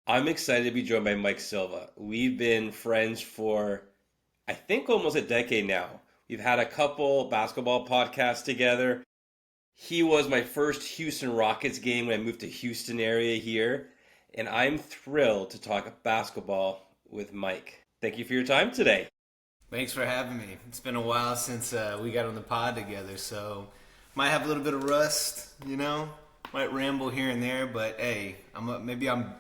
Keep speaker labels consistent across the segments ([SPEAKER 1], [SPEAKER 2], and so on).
[SPEAKER 1] I'm excited to be joined by Mike Silva. We've been friends for, I think, almost a decade now. We've had a couple basketball podcasts together. He was my first Houston Rockets game when I moved to Houston area here, and I'm thrilled to talk basketball with Mike. Thank you for your time today.
[SPEAKER 2] Thanks for having me. It's been a while since we got on the pod together, so might have a little bit of rust, might ramble here and there, but hey, maybe I'm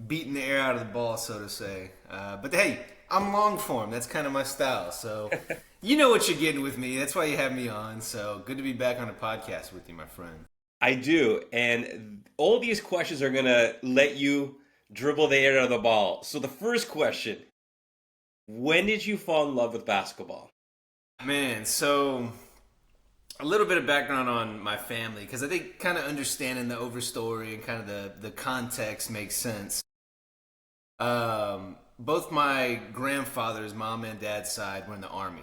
[SPEAKER 2] beating the air out of the ball, so to say. But hey, I'm long form. That's kind of my style. So you know what you're getting with me. That's why you have me on. So good to be back on a podcast with you, my friend.
[SPEAKER 1] I do, and all these questions are going to let you dribble the air out of the ball. So the first question, when did you fall in love with basketball?
[SPEAKER 2] Man, so a little bit of background on my family because I think kind of understanding the overstory and kind of the context makes sense. Both my grandfathers, mom and dad's side, were in the army.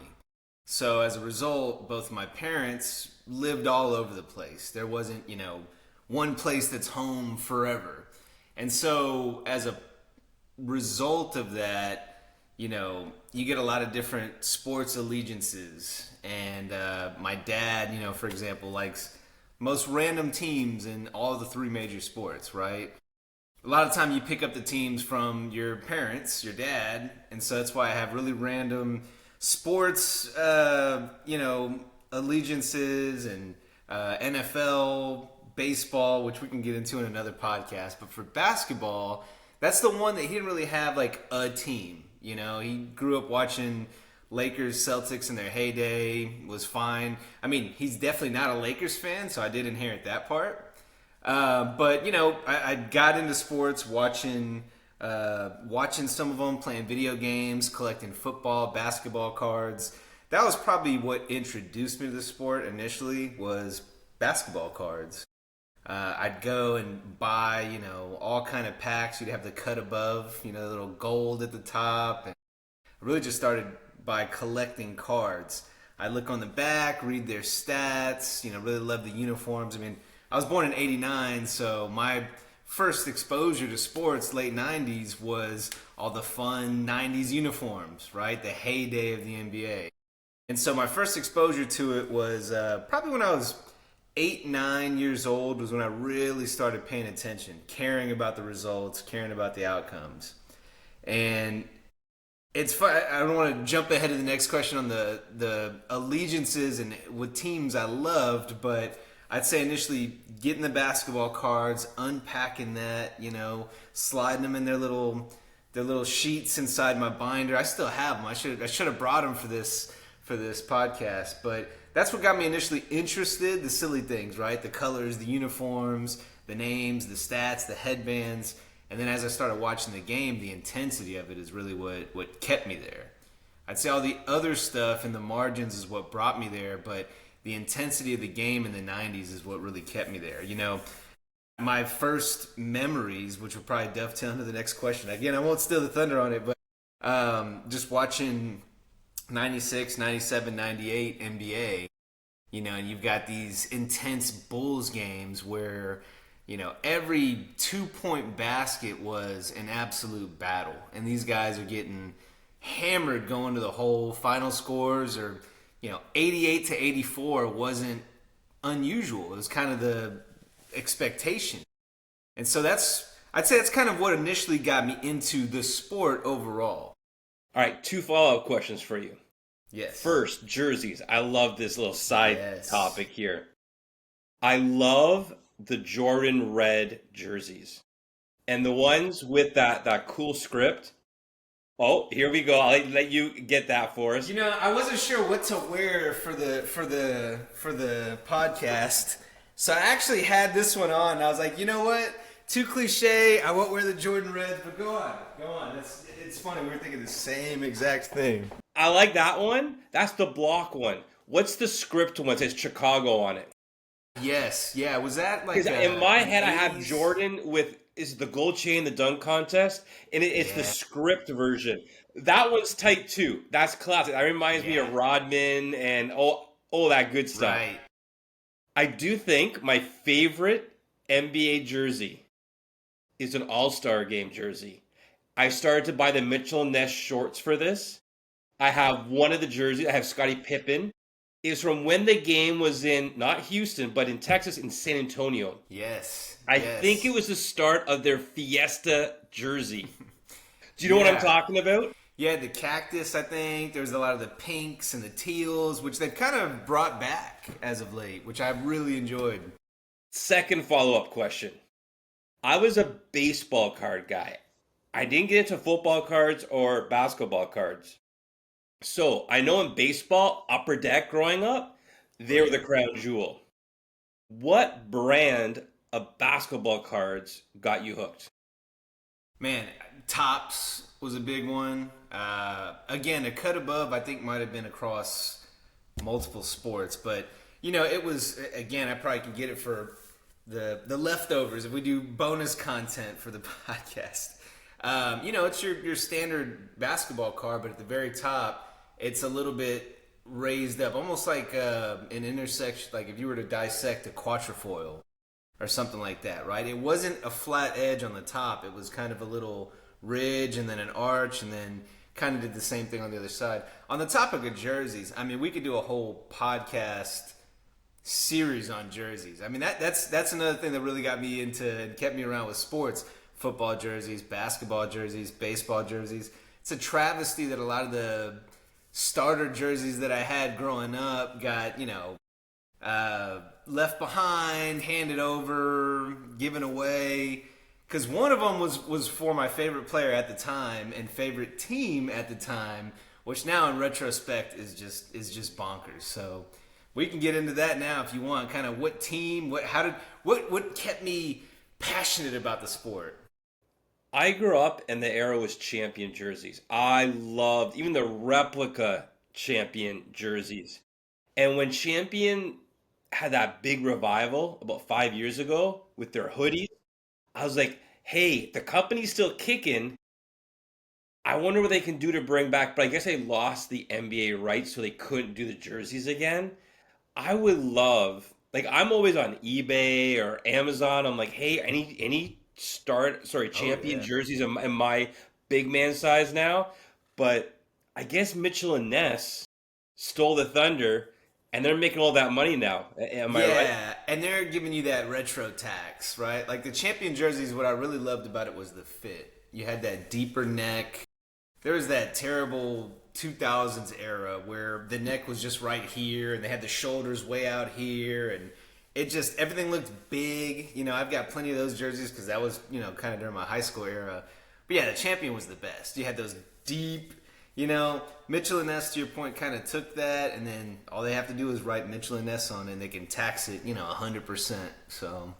[SPEAKER 2] So as a result, both my parents lived all over the place. There wasn't, one place that's home forever. And so as a result of that, you get a lot of different sports allegiances. And my dad, for example, likes most random teams in all the three major sports, right? A lot of time you pick up the teams from your parents, your dad, and so that's why I have really random sports, allegiances and NFL, baseball, which we can get into in another podcast. But for basketball, that's the one that he didn't really have like a team. He grew up watching Lakers, Celtics in their heyday, was fine. I mean, he's definitely not a Lakers fan, so I did inherit that part. But I got into sports watching some of them, playing video games, collecting football, basketball cards. That was probably what introduced me to the sport initially was basketball cards. I'd go and buy, all kind of packs. You'd have the cut above, the little gold at the top. And I really just started by collecting cards. I look on the back, read their stats, really love the uniforms. I mean, I was born in '89, so my first exposure to sports, late '90s, was all the fun '90s uniforms, right? The heyday of the NBA. And so my first exposure to it was probably when I was 8, 9 years old was when I really started paying attention, caring about the results, caring about the outcomes. And it's fun. I don't want to jump ahead of the next question on the allegiances and with teams I loved, but I'd say initially getting the basketball cards, unpacking that, sliding them in their little sheets inside my binder. I still have them. I should have brought them for this podcast, but that's what got me initially interested. The silly things, right? The colors, the uniforms, the names, the stats, the headbands. And then as I started watching the game, the intensity of it is really what kept me there. I'd say all the other stuff in the margins is what brought me there, but the intensity of the game in the 90s is what really kept me there. My first memories, which will probably dovetail into the next question. Again, I won't steal the thunder on it, but just watching 96, 97, 98 NBA, and you've got these intense Bulls games where every 2-point basket was an absolute battle. And these guys are getting hammered going to the hole. Final scores or, 88 to 84 wasn't unusual. It was kind of the expectation. And so I'd say that's kind of what initially got me into the sport overall.
[SPEAKER 1] All right, two follow-up questions for you.
[SPEAKER 2] Yes.
[SPEAKER 1] First, jerseys. I love this little side
[SPEAKER 2] Yes.
[SPEAKER 1] topic here. I love the Jordan red jerseys. And the ones with that cool script. Oh, here we go. I'll let you get that for us.
[SPEAKER 2] I wasn't sure what to wear for the podcast, so I actually had this one on. And I was like, you know what? Too cliche. I won't wear the Jordan Reds, but go on. It's funny. We were thinking the same exact thing.
[SPEAKER 1] I like that one. That's the block one. What's the script one? It says Chicago on it.
[SPEAKER 2] Yes, yeah. Was that like?
[SPEAKER 1] Because in my head, I have
[SPEAKER 2] 80s?
[SPEAKER 1] Jordan with is the gold chain, the dunk contest, and it's the
[SPEAKER 2] Yeah,
[SPEAKER 1] script version. That one's tight too. That's classic. That reminds me
[SPEAKER 2] yeah.
[SPEAKER 1] of Rodman and all that good stuff.
[SPEAKER 2] Right.
[SPEAKER 1] I do think my favorite NBA jersey is an All-Star game jersey. I started to buy the Mitchell and Ness shorts for this. I have one of the jerseys. I have Scottie Pippen. It was from when the game was in, not Houston, but in Texas, in San Antonio.
[SPEAKER 2] Yes,
[SPEAKER 1] I think
[SPEAKER 2] yes.
[SPEAKER 1] it was the start of their Fiesta jersey. Do you know what I'm
[SPEAKER 2] Yeah.
[SPEAKER 1] talking about?
[SPEAKER 2] Yeah, the cactus, I think. There's a lot of the pinks and the teals, which they've kind of brought back as of late, which I've really enjoyed.
[SPEAKER 1] Second follow-up question. I was a baseball card guy. I didn't get into football cards or basketball cards. So I know in baseball, Upper Deck growing up,
[SPEAKER 2] Oh,
[SPEAKER 1] they were
[SPEAKER 2] yeah.
[SPEAKER 1] the crown jewel. What brand of basketball cards got you hooked?
[SPEAKER 2] Man, tops was a big one. Again, a cut above, I think, might have been across multiple sports, but it was again. I probably can get it for the leftovers if we do bonus content for the podcast. It's your standard basketball card, but at the very top, it's a little bit raised up, almost like an intersection. Like if you were to dissect a quatrefoil or something like that, right? It wasn't a flat edge on the top. It was kind of a little ridge and then an arch and then kind of did the same thing on the other side. On the topic of jerseys, I mean, we could do a whole podcast series on jerseys. I mean, that's another thing that really got me into and kept me around with sports. Football jerseys, basketball jerseys, baseball jerseys. It's a travesty that a lot of the starter jerseys that I had growing up got, left behind, handed over, given away. Because one of them was for my favorite player at the time and favorite team at the time, which now in retrospect is just bonkers. So we can get into that now if you want. Kind of what team, what kept me passionate about the sport.
[SPEAKER 1] I grew up and the era was champion jerseys. I loved even the replica champion jerseys. And when champion had that big revival about 5 years ago with their hoodies, I was like, hey, the company's still kicking. I wonder what they can do to bring back, but I guess they lost the NBA rights, so they couldn't do the jerseys again. I would love, like, I'm always on eBay or Amazon. I'm like, hey, any
[SPEAKER 2] Oh
[SPEAKER 1] champion
[SPEAKER 2] yeah.
[SPEAKER 1] jerseys in my big man size now. But I guess Mitchell and Ness stole the thunder, and they're making all that money now. Am I right?
[SPEAKER 2] Yeah, and they're giving you that retro tax, right? Like the champion jerseys, what I really loved about it was the fit. You had that deeper neck. There was that terrible 2000s era where the neck was just right here and they had the shoulders way out here and it just everything looked big. I've got plenty of those jerseys because that was, kind of during my high school era. But yeah, the champion was the best. You had those deep, Mitchell and Ness, to your point, kind of took that, and then all they have to do is write Mitchell and Ness on it, and they can tax it, 100%. So,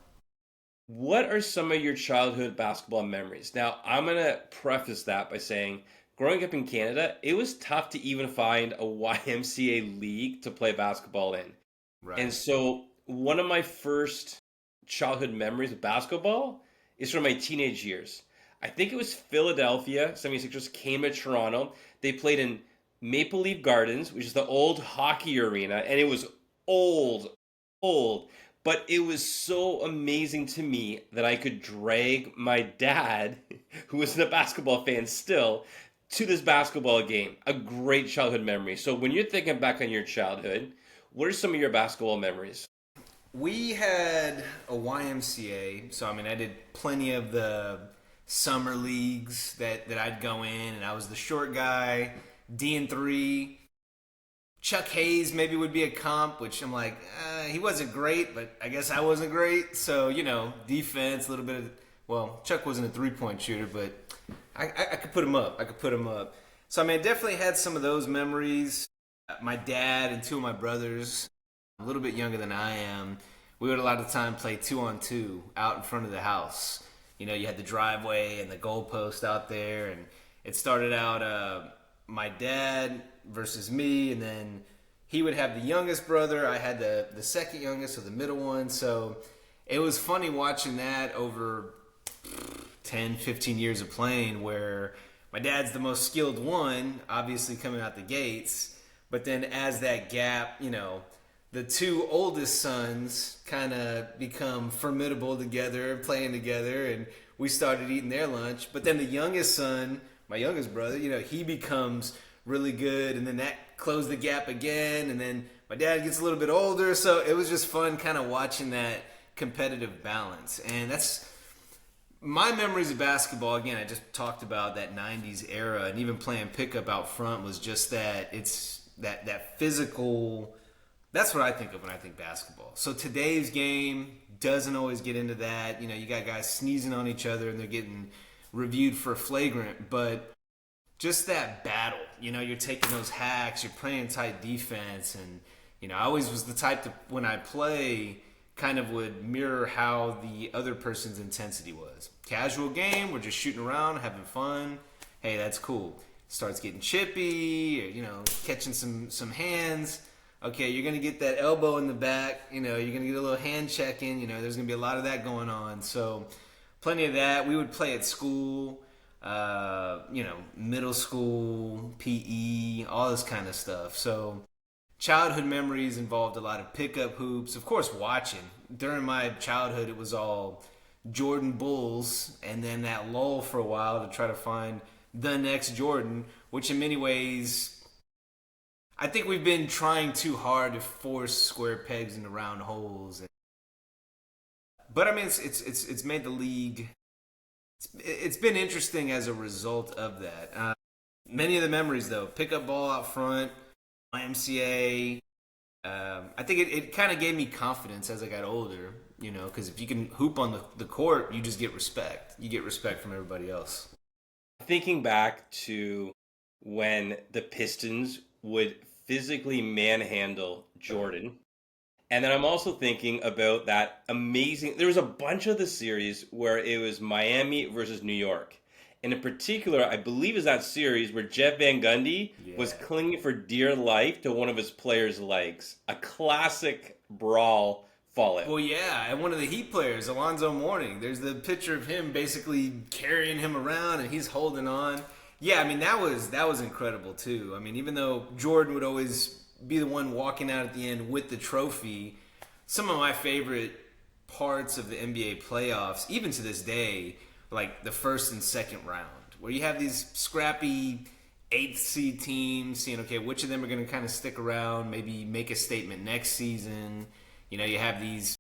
[SPEAKER 1] What are some of your childhood basketball memories? Now, I'm going to preface that by saying, growing up in Canada, it was tough to even find a YMCA league to play basketball in. And
[SPEAKER 2] right.
[SPEAKER 1] so, one of my first childhood memories of basketball is from my teenage years. I think it was Philadelphia 76ers came to Toronto. They played in Maple Leaf Gardens, which is the old hockey arena, and it was old, old. But it was so amazing to me that I could drag my dad, who wasn't a basketball fan still, to this basketball game. A great childhood memory. So when you're thinking back on your childhood, what are some of your basketball memories?
[SPEAKER 2] We had a YMCA, so I mean, I did plenty of the summer leagues that I'd go in, and I was the short guy, D&3. Chuck Hayes maybe would be a comp, which I'm like, he wasn't great, but I guess I wasn't great. So, defense, a little bit of, well, Chuck wasn't a three-point shooter, but I could put him up. I could put him up. So, I mean, I definitely had some of those memories. My dad and two of my brothers, a little bit younger than I am, we would a lot of the time play 2-on-2 out in front of the house. You had the driveway and the goalpost out there, and it started out my dad versus me, and then he would have the youngest brother. I had the second youngest, or the middle one. So it was funny watching that over 10, 15 years of playing, where my dad's the most skilled one, obviously coming out the gates. But then as that gap, the two oldest sons kind of become formidable together, playing together, and we started eating their lunch. But then the youngest son, my youngest brother, he becomes really good, and then that closed the gap again. And then my dad gets a little bit older, so it was just fun kind of watching that competitive balance. And that's my memories of basketball. Again, I just talked about that 90s era, and even playing pickup out front was just that. It's that physical. That's what I think of when I think basketball. So today's game doesn't always get into that. You got guys sneezing on each other and they're getting reviewed for flagrant, but just that battle. You're taking those hacks, you're playing tight defense, and I always was the type to, when I play, kind of would mirror how the other person's intensity was. Casual game, we're just shooting around, having fun. Hey, that's cool. Starts getting chippy, or, catching some hands. Okay, you're going to get that elbow in the back. You're going to get a little hand checking. There's going to be a lot of that going on. So plenty of that. We would play at school, middle school, PE, all this kind of stuff. So childhood memories involved a lot of pickup hoops. Of course, watching. During my childhood, it was all Jordan Bulls, and then that lull for a while to try to find the next Jordan, which in many ways, I think we've been trying too hard to force square pegs into round holes. But I mean, it's made the league. It's been interesting as a result of that. Many of the memories, though, pickup ball out front, YMCA. I think it kind of gave me confidence as I got older, because if you can hoop on the court, you just get respect. You get respect from everybody else.
[SPEAKER 1] Thinking back to when the Pistons would physically manhandle Jordan. And then I'm also thinking about that amazing... There was a bunch of the series where it was Miami versus New York. And in particular, I believe is that series where Jeff Van Gundy was clinging for dear life to one of his players' legs. A classic brawl fallout.
[SPEAKER 2] Well, yeah, and one of the Heat players, Alonzo Mourning, there's the picture of him basically carrying him around and he's holding on. Yeah, I mean, that was incredible, too. I mean, even though Jordan would always be the one walking out at the end with the trophy, some of my favorite parts of the NBA playoffs, even to this day, like the first and second round, where you have these scrappy 8th seed teams seeing, okay, which of them are going to kind of stick around, maybe make a statement next season. You have these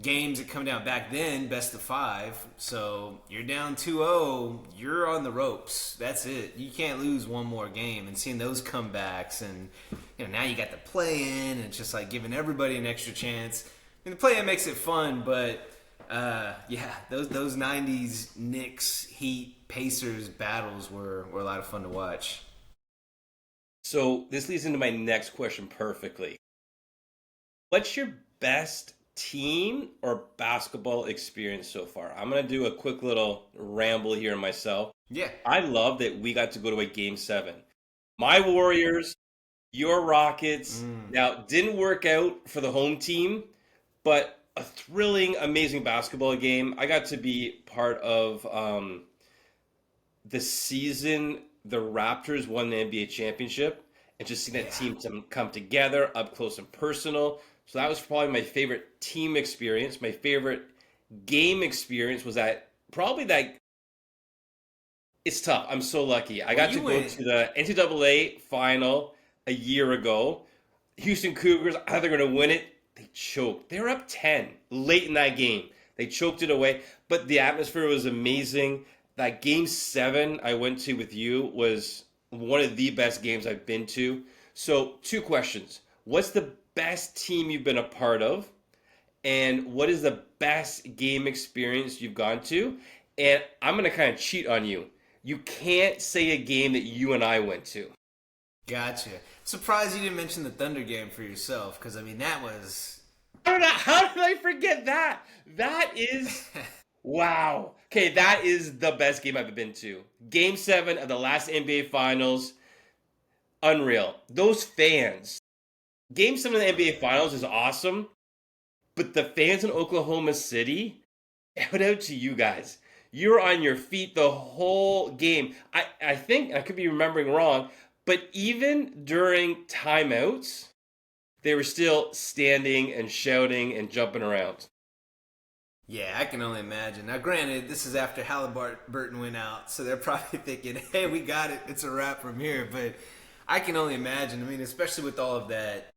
[SPEAKER 2] games that come down back then, best of 5. So you're down 2-0, you're on the ropes. That's it. You can't lose one more game. And seeing those comebacks, and now you got the play-in, and it's just like giving everybody an extra chance. I mean, the play-in makes it fun, but those 90s Knicks, Heat, Pacers battles were a lot of fun to watch.
[SPEAKER 1] So this leads into my next question perfectly. What's your best team or basketball experience so far? I'm going to do a quick little ramble here myself.
[SPEAKER 2] Yeah.
[SPEAKER 1] I love that we got to go to a Game 7. My Warriors, your Rockets. Now, didn't work out for the home team, but a thrilling, amazing basketball game. I got to be part of the season the Raptors won the NBA championship, and just seeing that team come together up close and personal. So that was probably my favorite team experience. My favorite game experience was it's tough. I'm so lucky. I got to go to the NCAA final a year ago. Houston Cougars, I thought they were going to win it. They choked. They were up 10 late in that game. They choked it away. But the atmosphere was amazing. That Game 7 I went to with you was one of the best games I've been to. So 2 questions. What's the best team you've been a part of? And what is the best game experience you've gone to? And I'm going to kind of cheat on you. You can't say a game that you and I went to.
[SPEAKER 2] Gotcha. Surprised you didn't mention the Thunder game for yourself, because, I mean, that was...
[SPEAKER 1] How did I forget that? That is... Wow. Okay, that is the best game I've been to. Game 7 of the last NBA Finals. Unreal. Those fans. Game 7 of the NBA Finals is awesome, but the fans in Oklahoma City, shout out to you guys. You're on your feet the whole game. I think, I could be remembering wrong, but even during timeouts, they were still standing and shouting and jumping around.
[SPEAKER 2] Yeah, I can only imagine. Now, granted, this is after Halliburton went out, so they're probably thinking, "Hey, we got it. It's a wrap from here." But I can only imagine. I mean, especially with all of that.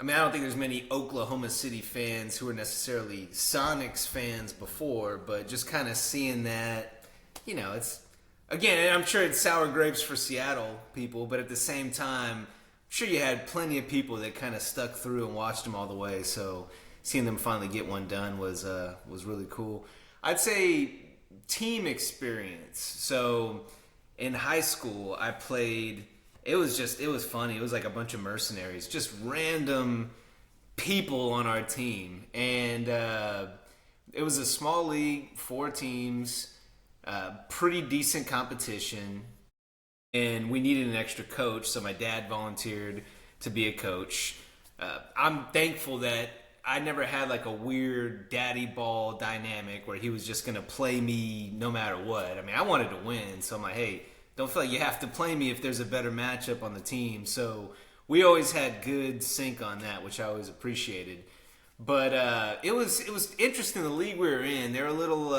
[SPEAKER 2] I mean, I don't think there's many Oklahoma City fans who are necessarily Sonics fans before, but just kind of seeing that, it's again, I'm sure it's sour grapes for Seattle people, but at the same time, I'm sure you had plenty of people that kind of stuck through and watched them all the way. So seeing them finally get one done was really cool. I'd say team experience. So in high school, I played. It was funny. It was like a bunch of mercenaries, just random people on our team, and it was a small league, 4 teams, pretty decent competition, and we needed an extra coach, so my dad volunteered to be a coach. I'm thankful that I never had like a weird daddy ball dynamic where he was just gonna play me no matter what. I mean, I wanted to win, so I'm like, hey, don't feel like you have to play me if there's a better matchup on the team. So we always had good sync on that, which I always appreciated. But it was interesting. The league we were in, they're a little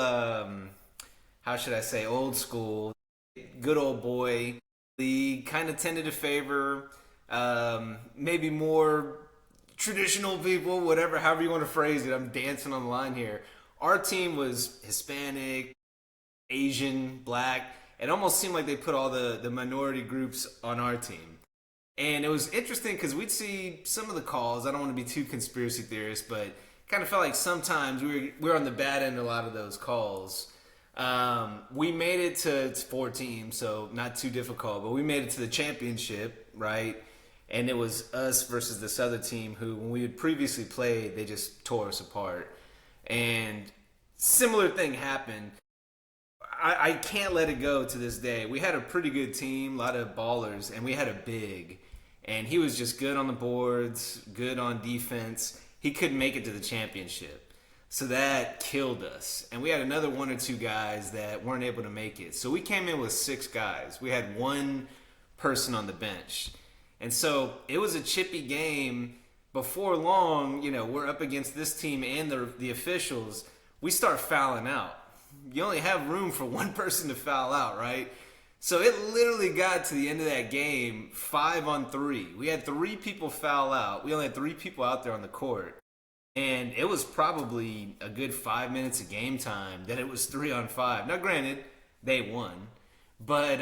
[SPEAKER 2] how should I say, old school, good old boy league. Kind of tended to favor maybe more traditional people, whatever, however you want to phrase it. I'm dancing on the line here. Our team was Hispanic, Asian, black. It almost seemed like they put all the minority groups on our team. And it was interesting because we'd see some of the calls. I don't want to be too conspiracy theorist, but kind of felt like sometimes we were on the bad end of a lot of those calls. We made it to 4 teams, so not too difficult, but we made it to the championship, right? And it was us versus this other team who, when we had previously played, they just tore us apart. And similar thing happened. I can't let it go to this day. We had a pretty good team, a lot of ballers, and we had a big. And he was just good on the boards, good on defense. He couldn't make it to the championship. So that killed us. And we had another 1 or 2 guys that weren't able to make it. So we came in with 6 guys. We had 1 person on the bench. And so it was a chippy game. Before long, we're up against this team and the officials. We start fouling out. You only have room for 1 person to foul out, right? So it literally got to the end of that game 5-on-3. We had 3 people foul out. We only had 3 people out there on the court. And it was probably a good 5 minutes of game time. Then it was 3-on-5. Now, granted, they won. But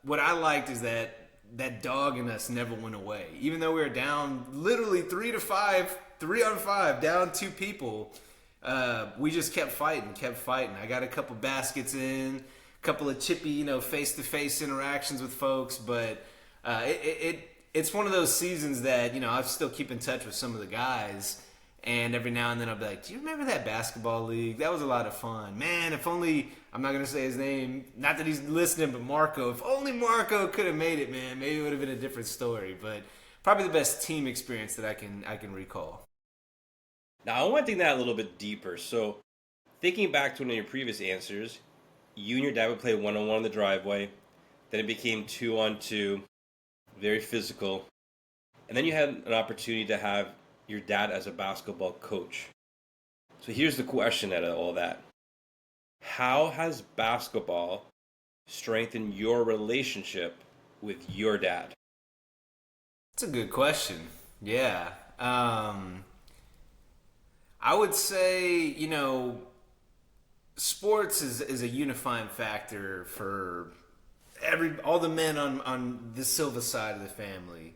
[SPEAKER 2] what I liked is that dog in us never went away. Even though we were down literally 3-5, 3-on-5, down 2 people, we just kept fighting. I got a couple baskets in, a couple of chippy, face-to-face interactions with folks. But it's one of those seasons that, I still keep in touch with some of the guys. And every now and then I'll be like, do you remember that basketball league? That was a lot of fun. Man, if only, I'm not going to say his name, not that he's listening, but Marco. If only Marco could have made it, man, maybe it would have been a different story. But probably the best team experience that I can recall.
[SPEAKER 1] Now, I want to dig that a little bit deeper. So, thinking back to one of your previous answers, you and your dad would play 1-on-1 in the driveway. Then it became 2-on-2, very physical. And then you had an opportunity to have your dad as a basketball coach. So here's the question out of all that. How has basketball strengthened your relationship with your dad?
[SPEAKER 2] That's a good question. Yeah. I would say, sports is a unifying factor for all the men on the Silva side of the family.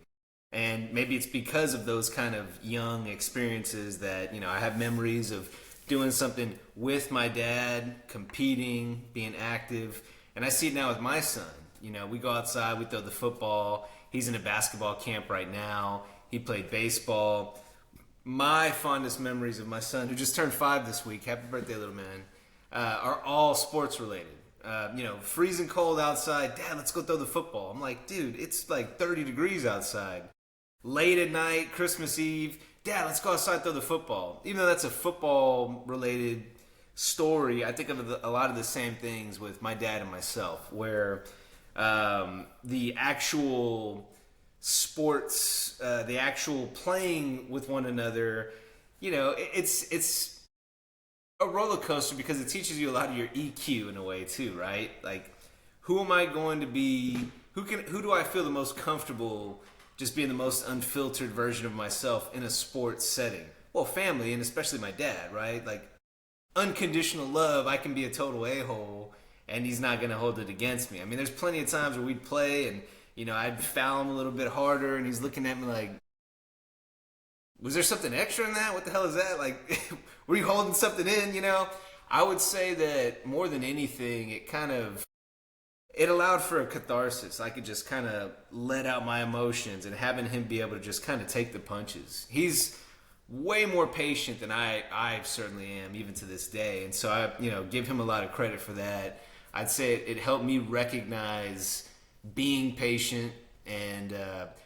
[SPEAKER 2] And maybe it's because of those kind of young experiences that, I have memories of doing something with my dad, competing, being active. And I see it now with my son. We go outside, we throw the football. He's in a basketball camp right now. He played baseball. My fondest memories of my son, who just turned 5 this week, happy birthday, little man, are all sports related. Freezing cold outside, Dad, let's go throw the football. I'm like, dude, it's like 30 degrees outside. Late at night, Christmas Eve, Dad, let's go outside and throw the football. Even though that's a football-related story, I think of a lot of the same things with my dad and myself, where the actual sports, the actual playing with one another, it's a roller coaster because it teaches you a lot of your EQ in a way too, right? Like, who am I going to be? Who do I feel the most comfortable just being the most unfiltered version of myself in a sports setting? Well, family, and especially my dad, right? Like, unconditional love, I can be a total a-hole and he's not going to hold it against me. I mean, there's plenty of times where we'd play and, I'd foul him a little bit harder and he's looking at me like, was there something extra in that? What the hell is that? Like, were you holding something in, I would say that more than anything, it allowed for a catharsis. I could just kind of let out my emotions and having him be able to just kind of take the punches. He's way more patient than I certainly am, even to this day. And so I, give him a lot of credit for that. I'd say it helped me recognize being patient, and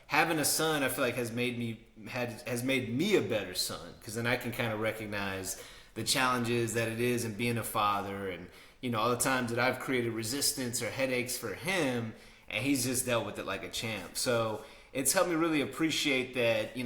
[SPEAKER 2] having a son, I feel like has made me a better son, because then I can kind of recognize the challenges that it is in being a father, and all the times that I've created resistance or headaches for him, and he's just dealt with it like a champ. So it's helped me really appreciate that,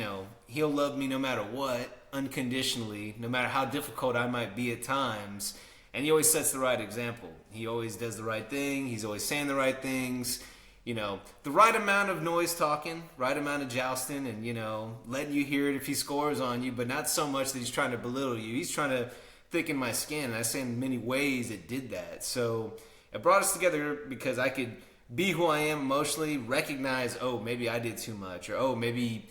[SPEAKER 2] he'll love me no matter what, unconditionally, no matter how difficult I might be at times. And he always sets the right example. He always does the right thing. He's always saying the right things. The right amount of noise talking, right amount of jousting, and, letting you hear it if he scores on you, but not so much that he's trying to belittle you. He's trying to thicken my skin. And I say in many ways it did that. So it brought us together because I could be who I am emotionally, recognize, oh, maybe I did too much, or, oh, maybe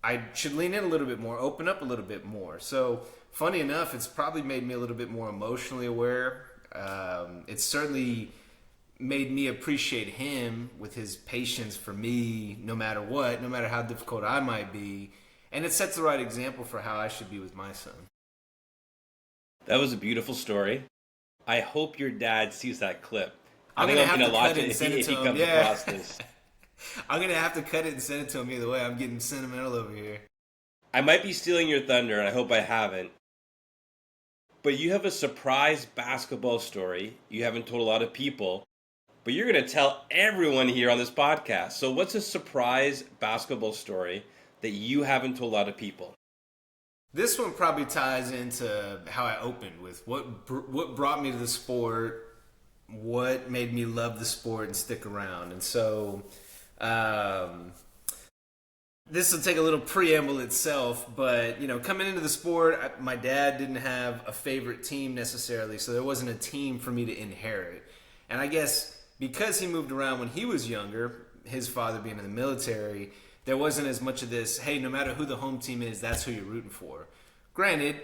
[SPEAKER 2] I should lean in a little bit more, open up a little bit more. So funny enough, it's probably made me a little bit more emotionally aware. It's certainly made me appreciate him with his patience for me, no matter what, no matter how difficult I might be. And it sets the right example for how I should be with my son.
[SPEAKER 1] That was a beautiful story. I hope your dad sees that clip.
[SPEAKER 2] I'm going to have to cut it and
[SPEAKER 1] if
[SPEAKER 2] send
[SPEAKER 1] he
[SPEAKER 2] it to him.
[SPEAKER 1] comes
[SPEAKER 2] Yeah.
[SPEAKER 1] across this.
[SPEAKER 2] I'm going to have to cut it and send it to him either way. I'm getting sentimental over here.
[SPEAKER 1] I might be stealing your thunder, and I hope I haven't. But you have a surprise basketball story you haven't told a lot of people, but you're going to tell everyone here on this podcast. So what's a surprise basketball story that you haven't told a lot of people?
[SPEAKER 2] This one probably ties into how I opened with what brought me to the sport, what made me love the sport and stick around. And so this will take a little preamble itself, but coming into the sport, my dad didn't have a favorite team necessarily, so there wasn't a team for me to inherit. And I guess because he moved around when he was younger, his father being in the military, there wasn't as much of this, hey, no matter who the home team is, that's who you're rooting for. Granted,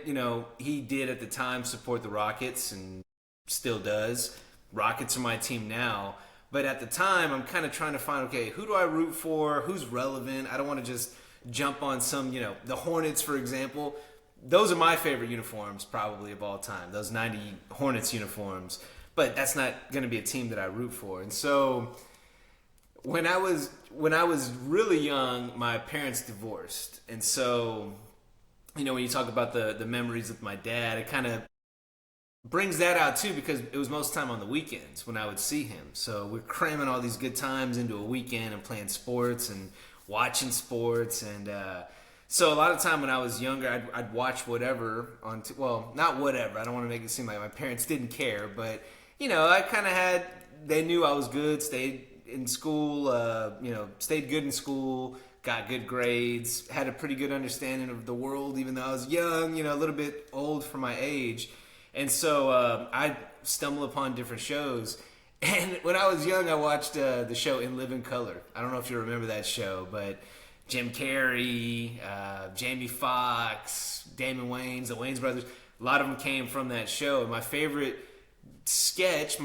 [SPEAKER 2] he did at the time support the Rockets and still does. Rockets are my team now. But at the time, I'm kind of trying to find, okay, who do I root for? Who's relevant? I don't want to just jump on some, the Hornets, for example. Those are my favorite uniforms probably of all time, those 90 Hornets uniforms. But that's not going to be a team that I root for. And so when I was really young, my parents divorced. And so, when you talk about the memories with my dad, it kind of brings that out too, because it was most time on the weekends when I would see him. So we're cramming all these good times into a weekend and playing sports and watching sports. And so a lot of time when I was younger, I'd watch whatever on, well, not whatever. I don't want to make it seem like my parents didn't care, but I kind of they knew I was good, stayed in school, stayed good in school, got good grades, had a pretty good understanding of the world, even though I was young, a little bit old for my age. And so I stumble upon different shows. And when I was young, I watched the show In Living Color. I don't know if you remember that show, but Jim Carrey, Jamie Foxx, Damon Wayans, the Wayans brothers, a lot of them came from that show. And my favorite skit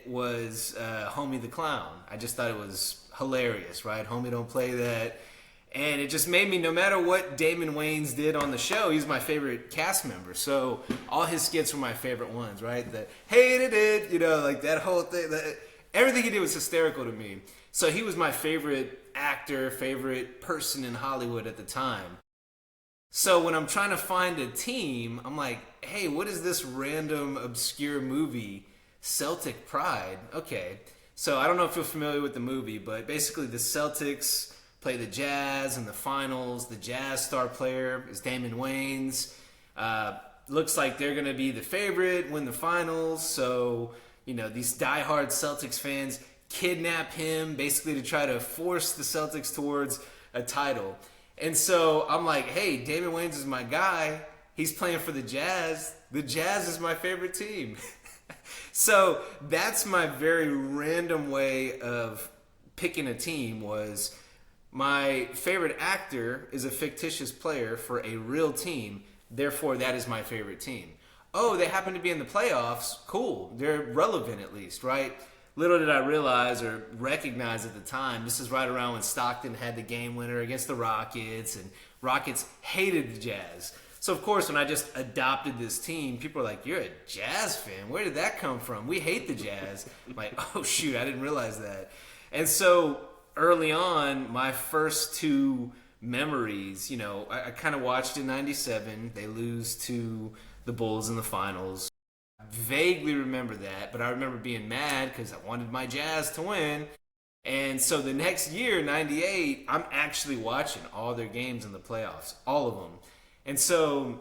[SPEAKER 2] was Homie the Clown. I just thought it was hilarious, right? Homie don't play that. And it just made me, no matter what Damon Wayans did on the show, he's my favorite cast member. So all his skits were my favorite ones, right? The hated it, like that whole thing. Everything he did was hysterical to me. So he was my favorite actor, favorite person in Hollywood at the time. So when I'm trying to find a team, I'm like, hey, what is this random obscure movie? Celtic Pride. Okay. So I don't know if you're familiar with the movie, but basically the Celtics play the Jazz in the finals. The Jazz star player is Damon Wayans. Looks like they're going to be the favorite, win the finals. So, these diehard Celtics fans kidnap him basically to try to force the Celtics towards a title. And so I'm like, hey, Damon Wayans is my guy. He's playing for the Jazz. The Jazz is my favorite team. So that's my very random way of picking a team. Was my favorite actor is a fictitious player for a real team. Therefore, that is my favorite team. Oh, they happen to be in the playoffs. Cool. They're relevant at least, right? Little did I realize or recognize at the time, this is right around when Stockton had the game winner against the Rockets, and Rockets hated the Jazz. So, of course, when I just adopted this team, people are like, you're a Jazz fan. Where did that come from? We hate the Jazz. I'm like, oh, shoot, I didn't realize that. And so early on, my first two memories, I kind of watched in 97. They lose to the Bulls in the finals. I vaguely remember that, but I remember being mad because I wanted my Jazz to win. And so the next year, 98, I'm actually watching all their games in the playoffs, all of them. And so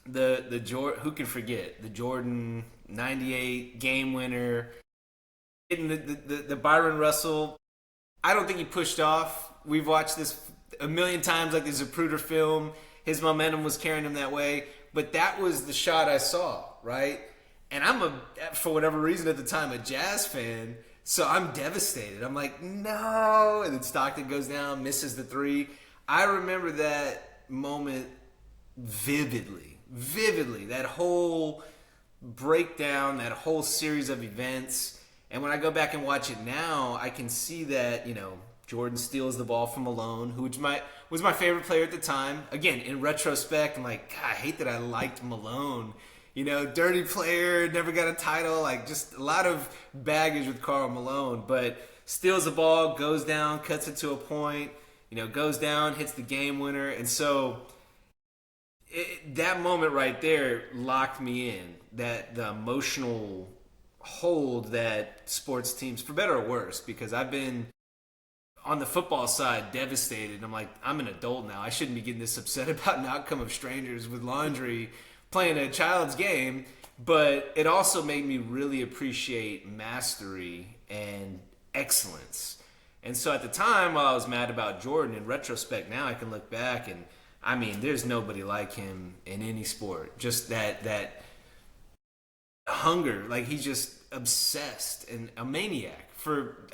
[SPEAKER 2] who can forget the Jordan 98 game winner, hitting the Byron Russell. I don't think he pushed off. We've watched this a million times, like the Zapruder film. His momentum was carrying him that way. But that was the shot I saw, right? And I'm for whatever reason at the time, a Jazz fan. So I'm devastated. I'm like, no. And then Stockton goes down, misses the three. I remember that moment vividly. That whole breakdown, that whole series of events. And when I go back and watch it now, I can see that, Jordan steals the ball from Malone, who was my favorite player at the time. Again, in retrospect, I'm like, God, I hate that I liked Malone. Dirty player, never got a title, like just a lot of baggage with Karl Malone. But steals the ball, goes down, cuts it to a point, goes down, hits the game winner. And so that moment right there locked me in, that the emotional hold that sports teams, for better or worse, because I've been on the football side devastated. I'm like, I'm an adult now. I shouldn't be getting this upset about an outcome of strangers with laundry playing a child's game. But it also made me really appreciate mastery and excellence. And so at the time, while I was mad about Jordan, in retrospect now I can look back and, there's nobody like him in any sport. Just that hunger, like he's just obsessed and a maniac.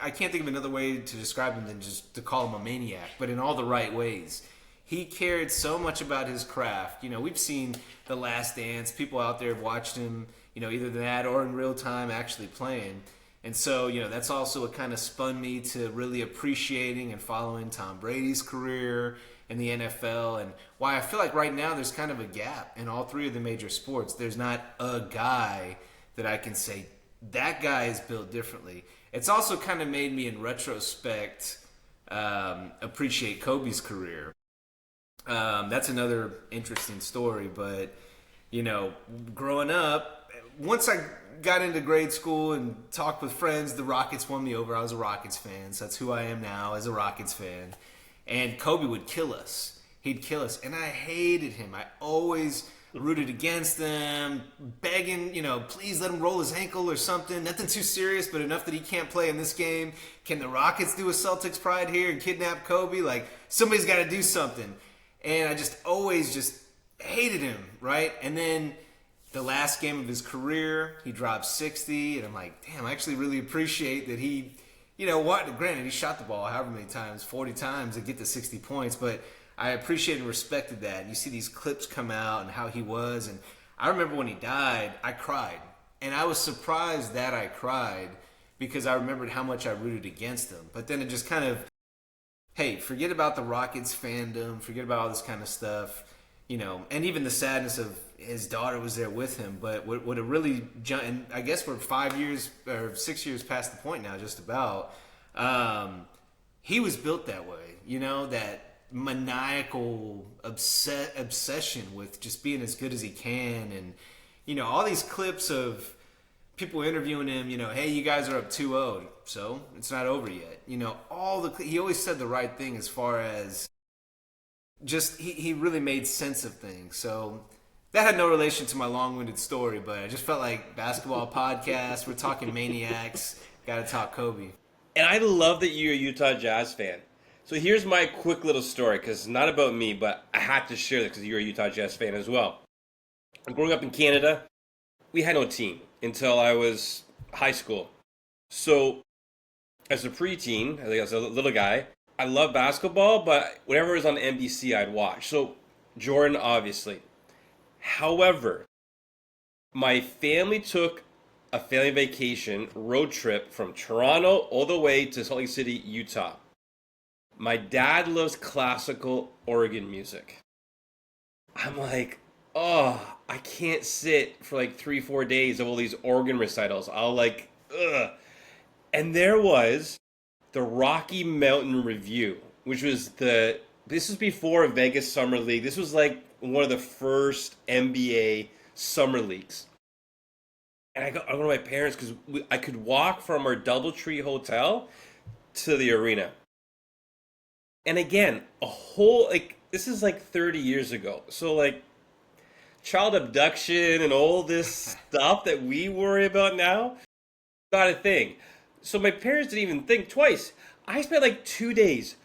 [SPEAKER 2] I can't think of another way to describe him than just to call him a maniac, but in all the right ways. He cared so much about his craft. We've seen The Last Dance. People out there have watched him, either that or in real time actually playing. And so, that's also what kind of spun me to really appreciating and following Tom Brady's career in the NFL, and why I feel like right now there's kind of a gap in all three of the major sports. There's not a guy that I can say, that guy is built differently. It's also kind of made me, in retrospect, appreciate Kobe's career. That's another interesting story, but, growing up, once I got into grade school and talked with friends, the Rockets won me over. I was a Rockets fan, so that's who I am now, as a Rockets fan. And Kobe would kill us. He'd kill us. And I hated him. I always rooted against them, begging, please let him roll his ankle or something. Nothing too serious, but enough that he can't play in this game. Can the Rockets do a Celtics pride here and kidnap Kobe? Like, somebody's got to do something. And I just always just hated him, right? And then the last game of his career, he dropped 60. And I'm like, damn, I actually really appreciate that he... granted, he shot the ball however many times, 40 times to get to 60 points, but I appreciated and respected that. And you see these clips come out and how he was. And I remember when he died, I cried. And I was surprised that I cried because I remembered how much I rooted against him. But then it just kind of, hey, forget about the Rockets fandom, forget about all this kind of stuff, and even the sadness of his daughter was there with him. But what it really, and I guess we're 5 years or 6 years past the point now, just about. He was built that way, that maniacal obsession with just being as good as he can, and all these clips of people interviewing him. Hey, you guys are up 2-0, so it's not over yet. He always said the right thing as far as just he really made sense of things. So That had no relation to my long-winded story, but I just felt like basketball podcast. We're talking maniacs. Got to talk Kobe.
[SPEAKER 1] And I love that you're a Utah Jazz fan. So here's my quick little story, because it's not about me, but I had to share this because you're a Utah Jazz fan as well. Growing up in Canada, we had no team until I was high school. So as a preteen, as a little guy, I loved basketball, but whenever it was on NBC, I'd watch. So Jordan, obviously. However, my family took a family vacation road trip from Toronto all the way to Salt Lake City, Utah. My dad loves classical organ music. I'm like, oh, I can't sit for like 3-4 days of all these organ recitals. I'll like, ugh. And there was the Rocky Mountain Review, which was this was before Vegas Summer League. This was like one of the first NBA summer leagues. And I go to my parents because I could walk from our DoubleTree hotel to the arena. And again, a whole, like, this is like 30 years ago. So, like, child abduction and all this stuff that we worry about now, not a thing. So my parents didn't even think twice. I spent like 2 days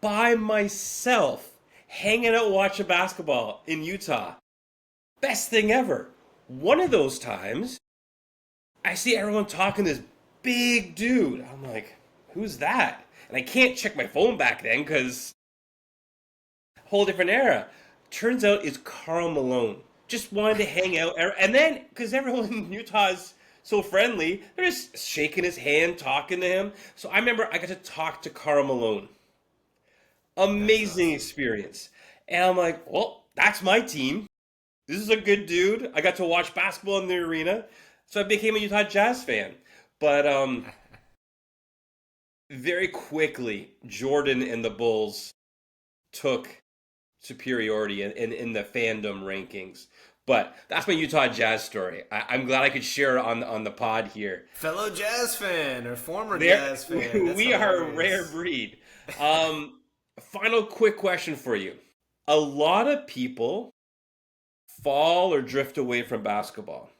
[SPEAKER 1] by myself hanging out watching basketball in Utah. Best thing ever. One of those times, I see everyone talking to this big dude. I'm like, who's that? And I can't check my phone back then because whole different era. Turns out it's Karl Malone. Just wanted to hang out. And then, because everyone in Utah is so friendly, they're just shaking his hand, talking to him. So I remember I got to talk to Karl Malone. Amazing experience. And I'm like, well, that's my team. This is a good dude. I got to watch basketball in the arena. So I became a Utah Jazz fan. But very quickly, Jordan and the Bulls took superiority in the fandom rankings. But that's my Utah Jazz story. I'm glad I could share it on the pod here.
[SPEAKER 2] Fellow Jazz fan or former Jazz fan.
[SPEAKER 1] We are a rare breed. Final quick question for you. A lot of people fall or drift away from basketball.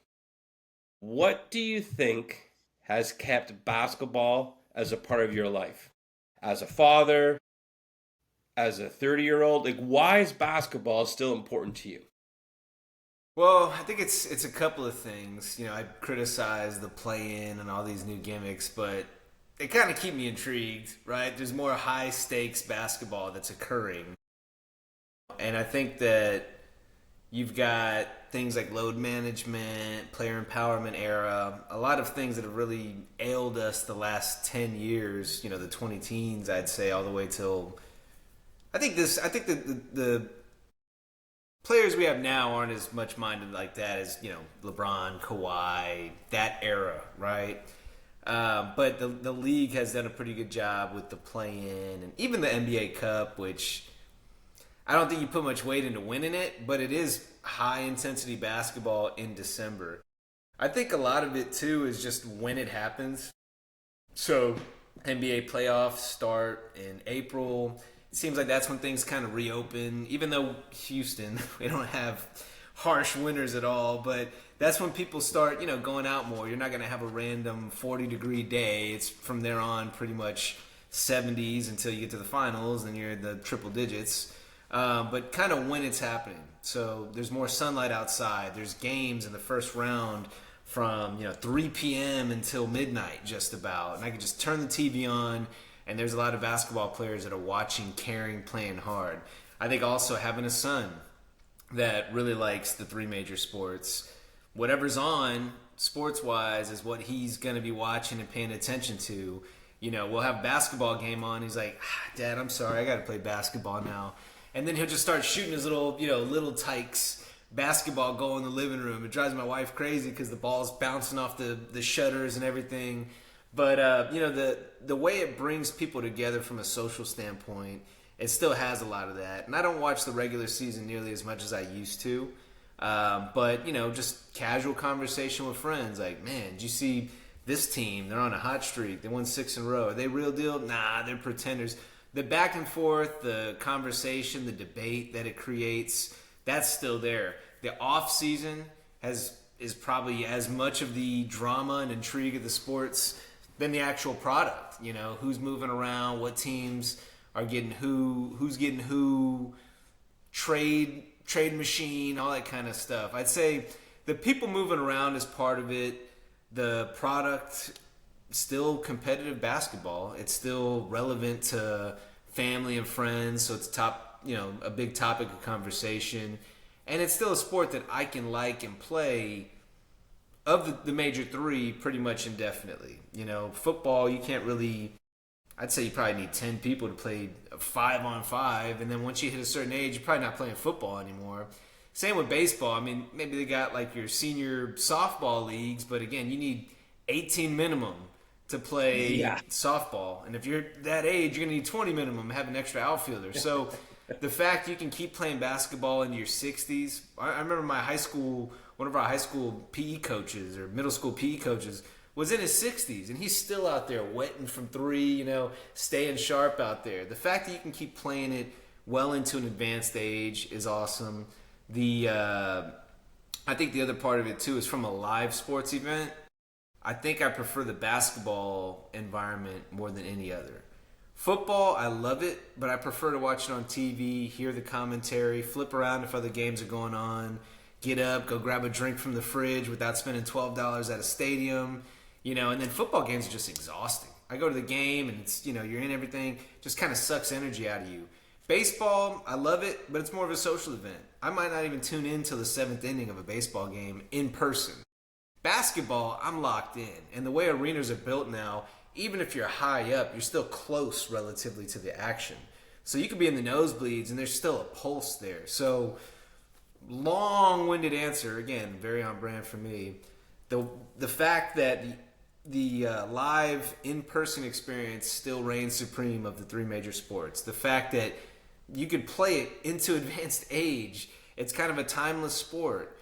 [SPEAKER 1] What do you think has kept basketball as a part of your life? As a father, as a 30-year-old, like, why is basketball still important to you?
[SPEAKER 2] Well, I think it's a couple of things. You know, I criticize the play-in and all these new gimmicks, but they kind of keep me intrigued, right? There's more high-stakes basketball that's occurring. And I think that you've got things like load management, player empowerment era, a lot of things that have really ailed us the last 10 years, you know, the 20 teens, I'd say, all the way till... I think the players we have now aren't as much minded like that as, you know, LeBron, Kawhi, that era, right? But the league has done a pretty good job with the play-in and even the NBA Cup, which I don't think you put much weight into winning it, but it is high-intensity basketball in December. I think a lot of it, too, is just when it happens. So NBA playoffs start in April. It seems like that's when things kind of reopen, even though Houston, we don't have harsh winters at all, but that's when people start, you know, going out more. You're not going to have a random 40-degree day. It's from there on pretty much 70s until you get to the finals and you're in the triple digits. But kind of when it's happening. So there's more sunlight outside. There's games in the first round from, 3 p.m. until midnight just about. And I can just turn the TV on, and there's a lot of basketball players that are watching, caring, playing hard. I think also having a son that really likes the three major sports. Whatever's on, sports-wise, is what he's going to be watching and paying attention to. We'll have a basketball game on. He's like, Dad, I'm sorry, I got to play basketball now. And then he'll just start shooting his little tykes basketball goal in the living room. It drives my wife crazy because the ball's bouncing off the shutters and everything. But, the way it brings people together from a social standpoint, it still has a lot of that. And I don't watch the regular season nearly as much as I used to. But, just casual conversation with friends. Like, man, did you see this team? They're on a hot streak. They won 6 in a row. Are they real deal? Nah, they're pretenders. The back and forth, the conversation, the debate that it creates, that's still there. the off season is probably as much of the drama and intrigue of the sports than the actual product. You know, who's moving around, what teams are getting who's getting who, trade machine, all that kind of stuff. I'd say the people moving around is part of it. The product, still competitive basketball. It's still relevant to family and friends, so it's a big topic of conversation. And it's still a sport that I can like and play of the major three pretty much indefinitely. You know, football, you can't really, I'd say you probably need 10 people to play a 5-on-5, and then once you hit a certain age, you're probably not playing football anymore. Same with baseball. I mean, maybe they got like your senior softball leagues, but again, you need 18 minimum to play softball. And if you're that age, you're going to need 20 minimum, have an extra outfielder. So the fact you can keep playing basketball into your 60s. I remember one of our high school PE coaches or middle school PE coaches was in his 60s, and he's still out there wetting from three, staying sharp out there. The fact that you can keep playing it well into an advanced age is awesome. I think the other part of it too is from a live sports event. I think I prefer the basketball environment more than any other. Football, I love it, but I prefer to watch it on TV, hear the commentary, flip around if other games are going on, get up, go grab a drink from the fridge without spending $12 at a stadium, and then football games are just exhausting. I go to the game and it's, you're in everything, just kind of sucks energy out of you. Baseball, I love it, but it's more of a social event. I might not even tune in till the 7th inning of a baseball game in person. Basketball, I'm locked in. And the way arenas are built now, even if you're high up, you're still close relatively to the action. So you could be in the nosebleeds and there's still a pulse there. So long-winded answer, again, very on brand for me. The fact that the live in-person experience still reigns supreme of the three major sports. The fact that you could play it into advanced age. It's kind of a timeless sport.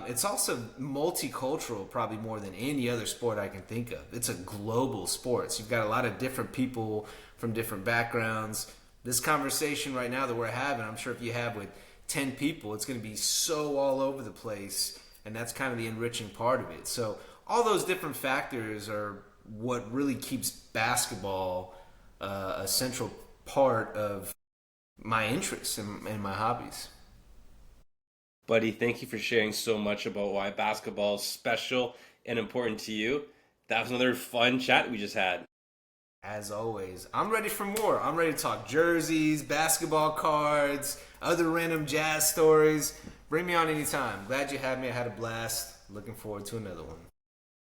[SPEAKER 2] It's also multicultural, probably more than any other sport I can think of. It's a global sport. So you've got a lot of different people from different backgrounds. This conversation right now that we're having, I'm sure if you have with 10 people, it's going to be so all over the place, and that's kind of the enriching part of it. So all those different factors are what really keeps basketball a central part of my interests and my hobbies.
[SPEAKER 1] Buddy, thank you for sharing so much about why basketball is special and important to you. That was another fun chat we just had.
[SPEAKER 2] As always, I'm ready for more. I'm ready to talk jerseys, basketball cards, other random jazz stories. Bring me on anytime. Glad you had me. I had a blast. Looking forward to another one.